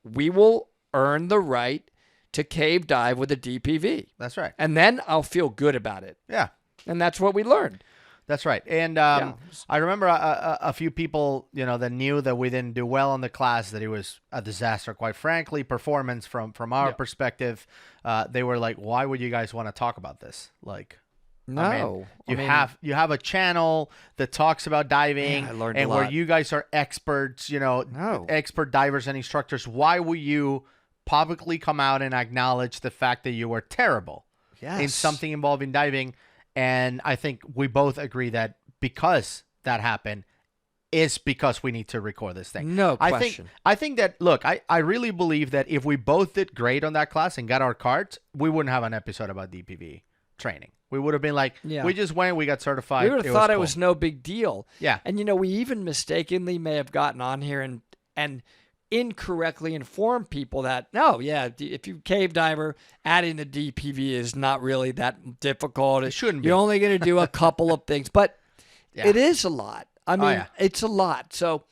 we will earn the right to cave dive with a DPV. That's right. And then I'll feel good about it. Yeah. And that's what we learned. That's right. And Yeah. I remember a few people, that knew that we didn't do well in the class, that it was a disaster, quite frankly, performance from our perspective. They were like, why would you guys want to talk about this? Like, No. you have a channel that talks about diving, Yeah, I learned a and where lot. you guys are experts, No. expert divers and instructors. Why would you publicly come out and acknowledge the fact that you were terrible in Yes. something involving diving? And I think we both agree that because that happened is because we need to record this thing. No question. I think that, look, I really believe that if we both did great on that class and got our cards, we wouldn't have an episode about DPV training. We would have been like, Yeah. we just went, we got certified. We would have thought it cool. was no big deal. Yeah. And, we even mistakenly may have gotten on here and incorrectly informed people that, no, yeah, if you cave diver, adding the DPV is not really that difficult. It shouldn't be. You're only going to do a couple of things. But Yeah. it is a lot. I mean, yeah. it's a lot. So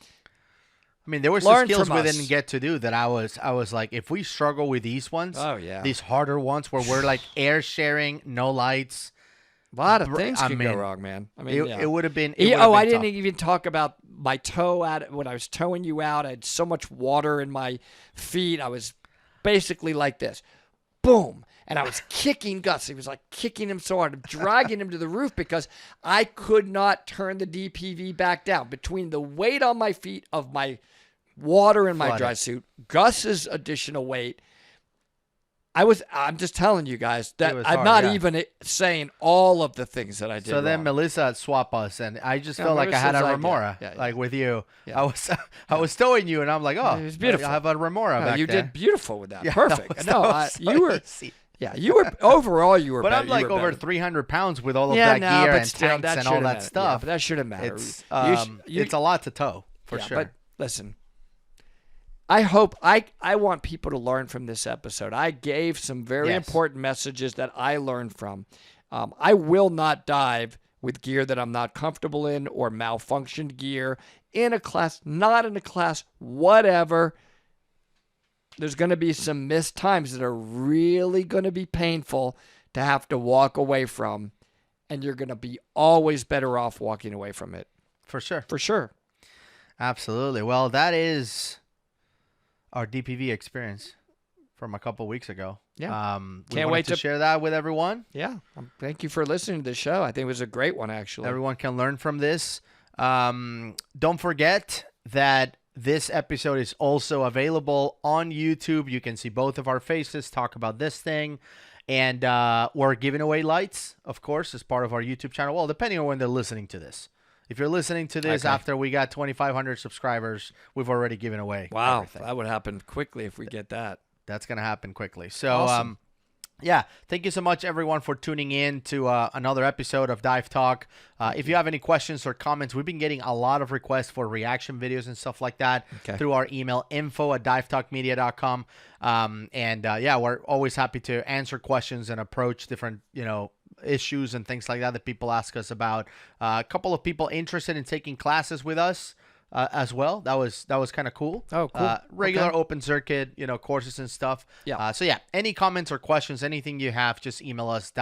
I mean, there were some Learn skills from we us. didn't get to do that I was like, if we struggle with these ones, Oh, yeah. these harder ones where we're like air sharing, no lights, a lot of Br- things I can go mean, wround, man. I mean, it would have been. I didn't even talk about my toe when I was towing you out. I had so much water in my feet. I was basically like this. Boom. And I was kicking Gus. He was like kicking him so hard, dragging him to the roof because I could not turn the DPV back down. Between the weight on my feet of my water in my Flooded. dry suit, Gus's additional weight, I'm just telling you guys that was I'm hard, not yeah. even saying all of the things that I did So then wrong. Melissa swap us, and I just Yeah, felt like I had a Melissa's like, remora, yeah, yeah. like with you. Yeah. I was towing you, and I'm like, oh, It was beautiful. I have a remora No, back you there. did beautiful with that. Yeah, Perfect. that was so You were. easy. Yeah, you were overall. You were. But better. I'm like you were over better. 300 pounds with all of Yeah, that no, gear but and still, tanks that and all shouldn't that matter. Yeah, stuff. but that shouldn't matter. It's You it's a lot to tow for yeah, sure. But listen, I hope I want people to learn from this episode. I gave some very Yes. important messages that I learned from. I will not dive with gear that I'm not comfortable in or malfunctioned gear in a class, not in a class, whatever. There's going to be some missed times that are really going to be painful to have to walk away from, and you're going to be always better off walking away from it. For sure. For sure. Absolutely. Well, that is our DPV experience from a couple weeks ago. Yeah. We Can't wanted wait to to- share that with everyone. Yeah. Thank you for listening to the show. I think it was a great one, actually. Everyone can learn from this. Don't forget that this episode is also available on YouTube. You can see both of our faces talk about this thing. And we're giving away lights, of course, as part of our YouTube channel. Well, depending on when they're listening to this. If you're listening to this Okay. after we got 2,500 subscribers, we've already given away Wow. everything. That would happen quickly if we get that. That's going to happen quickly. So, Awesome. yeah, thank you so much, everyone, for tuning in to another episode of Dive Talk. If you have any questions or comments, we've been getting a lot of requests for reaction videos and stuff like that Okay. through our email, info@divetalkmedia.com. Yeah, we're always happy to answer questions and approach different, issues and things like that people ask us about. A couple of people interested in taking classes with us. As well, that was kind of cool. Oh, cool. Regular Okay. open circuit, courses and stuff. Yeah. So yeah, any comments or questions, anything you have, just email us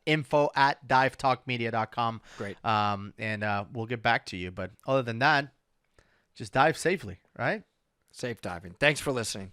info@divetalkmedia.com. Great. And we'll get back to you. But other than that, just dive safely, right? Safe diving. Thanks for listening.